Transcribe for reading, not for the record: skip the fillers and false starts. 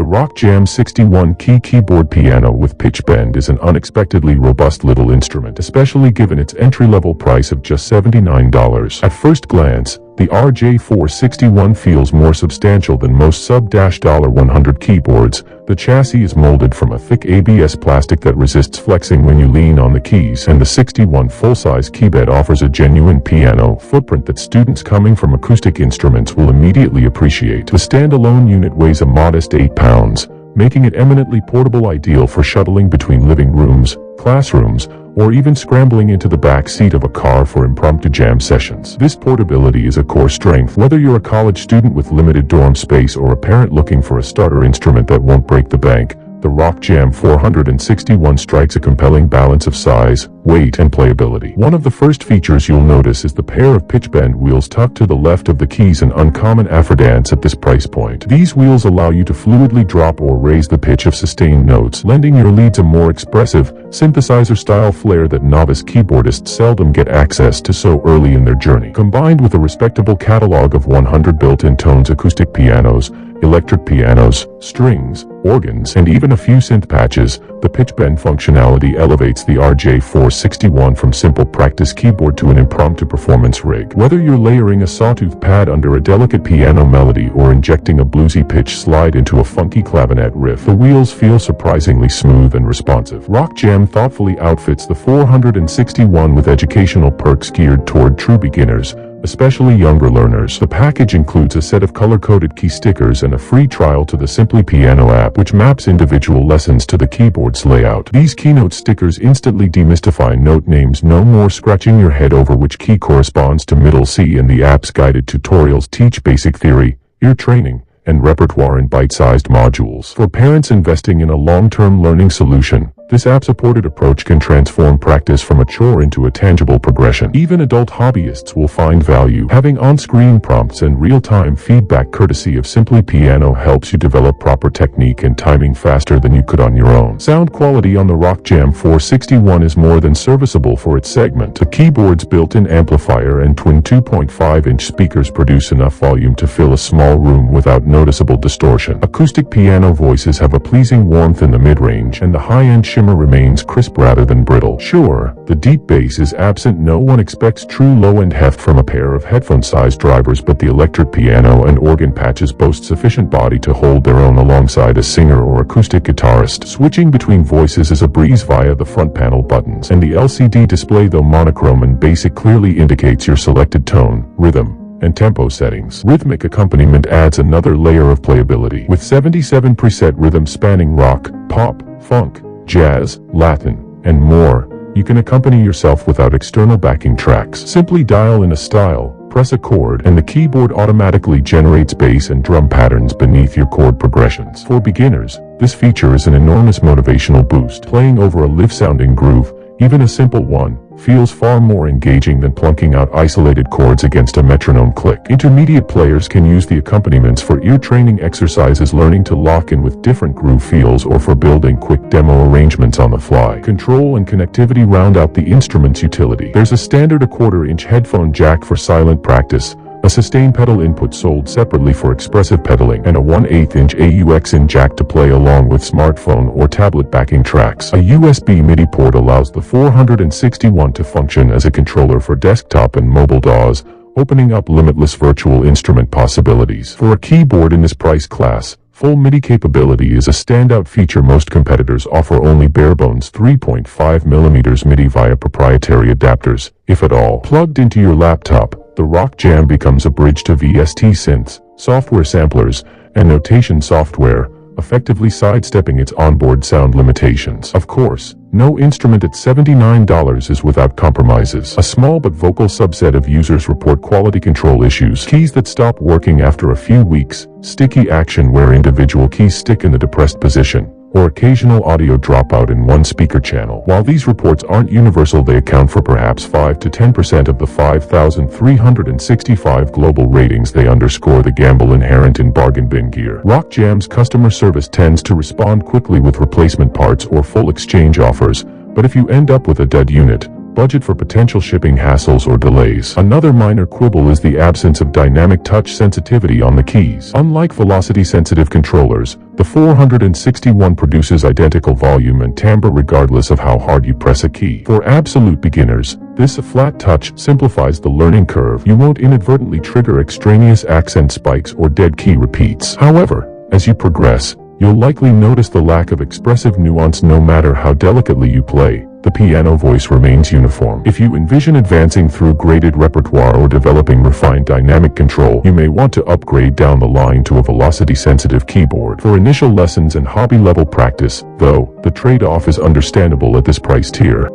RockJam 61-key keyboard piano with pitch bend is an unexpectedly robust little instrument, especially given its entry-level price of just $79. At first glance, the RJ461 feels more substantial than most sub-$100 keyboards. The chassis is molded from a thick ABS plastic that resists flexing when you lean on the keys, and the 61 full-size keybed offers a genuine piano footprint that students coming from acoustic instruments will immediately appreciate. The standalone unit weighs a modest 8 pounds, making it eminently portable, ideal for shuttling between living rooms, classrooms, or even scrambling into the back seat of a car for impromptu jam sessions. This portability is a core strength, whether you're a college student with limited dorm space or a parent looking for a starter instrument that won't break the bank. The RockJam 461 strikes a compelling balance of size, weight, and playability. One of the first features you'll notice is the pair of pitch bend wheels tucked to the left of the keys, an uncommon affordance at this price point. These wheels allow you to fluidly drop or raise the pitch of sustained notes, lending your leads a more expressive, synthesizer-style flair that novice keyboardists seldom get access to so early in their journey. Combined with a respectable catalog of 100 built-in tones, acoustic pianos, electric pianos, strings, organs, and even a few synth patches, the pitch bend functionality elevates the RJ461 from simple practice keyboard to an impromptu performance rig. Whether you're layering a sawtooth pad under a delicate piano melody or injecting a bluesy pitch slide into a funky clavinet riff, the wheels feel surprisingly smooth and responsive. RockJam thoughtfully outfits the 461 with educational perks geared toward true beginners, especially younger learners. The package includes a set of color-coded key stickers and a free trial to the Simply Piano app, which maps individual lessons to the keyboard's layout. These keynote stickers instantly demystify note names, no more scratching your head over which key corresponds to middle C, and the app's guided tutorials teach basic theory, ear training, and repertoire in bite-sized modules. For parents investing in a long-term learning solution, this app-supported approach can transform practice from a chore into a tangible progression. Even adult hobbyists will find value. Having on-screen prompts and real-time feedback courtesy of Simply Piano helps you develop proper technique and timing faster than you could on your own. Sound quality on the RockJam 461 is more than serviceable for its segment. The keyboard's built-in amplifier and twin 2.5-inch speakers produce enough volume to fill a small room without noticeable distortion. Acoustic piano voices have a pleasing warmth in the mid-range, and the high-end shimmer remains crisp rather than brittle. Sure, the deep bass is absent. No one expects true low-end heft from a pair of headphone-sized drivers, but the electric piano and organ patches boast sufficient body to hold their own alongside a singer or acoustic guitarist. Switching between voices is a breeze via the front panel buttons, and the LCD display, though monochrome and basic, clearly indicates your selected tone, rhythm, and tempo settings. Rhythmic accompaniment adds another layer of playability. With 77 preset rhythms spanning rock, pop, funk, jazz, Latin, and more, you can accompany yourself without external backing tracks. Simply dial in a style, press a chord, and the keyboard automatically generates bass and drum patterns beneath your chord progressions. For beginners, this feature is an enormous motivational boost. Playing over a live-sounding groove, even a simple one, feels far more engaging than plunking out isolated chords against a metronome click. Intermediate players can use the accompaniments for ear training exercises, learning to lock in with different groove feels, or for building quick demo arrangements on the fly. Control and connectivity round out the instrument's utility. There's a standard 1/4-inch headphone jack for silent practice, a sustain pedal input sold separately for expressive pedaling, and a 1/8-inch AUX-in jack to play along with smartphone or tablet backing tracks. A USB MIDI port allows the 461 to function as a controller for desktop and mobile DAWs, opening up limitless virtual instrument possibilities. For a keyboard in this price class, full MIDI capability is a standout feature. Most competitors offer only bare-bones 3.5mm MIDI via proprietary adapters, if at all. Plugged into your laptop, the RockJam becomes a bridge to VST synths, software samplers, and notation software, effectively sidestepping its onboard sound limitations. Of course, no instrument at $79 is without compromises. A small but vocal subset of users report quality control issues, keys that stop working after a few weeks, sticky action where individual keys stick in the depressed position, or occasional audio dropout in one speaker channel. While these reports aren't universal, they account for perhaps 5 to 10% of the 5,365 global ratings. They underscore the gamble inherent in bargain bin gear. RockJam's customer service tends to respond quickly with replacement parts or full exchange offers, but if you end up with a dud unit, budget for potential shipping hassles or delays. Another minor quibble is the absence of dynamic touch sensitivity on the keys. Unlike velocity-sensitive controllers, the 461 produces identical volume and timbre regardless of how hard you press a key. For absolute beginners, this flat touch simplifies the learning curve. You won't inadvertently trigger extraneous accent spikes or dead key repeats. However, as you progress, you'll likely notice the lack of expressive nuance. No matter how delicately you play, the piano voice remains uniform. If you envision advancing through graded repertoire or developing refined dynamic control, you may want to upgrade down the line to a velocity-sensitive keyboard. For initial lessons and hobby-level practice, though, the trade-off is understandable at this price tier.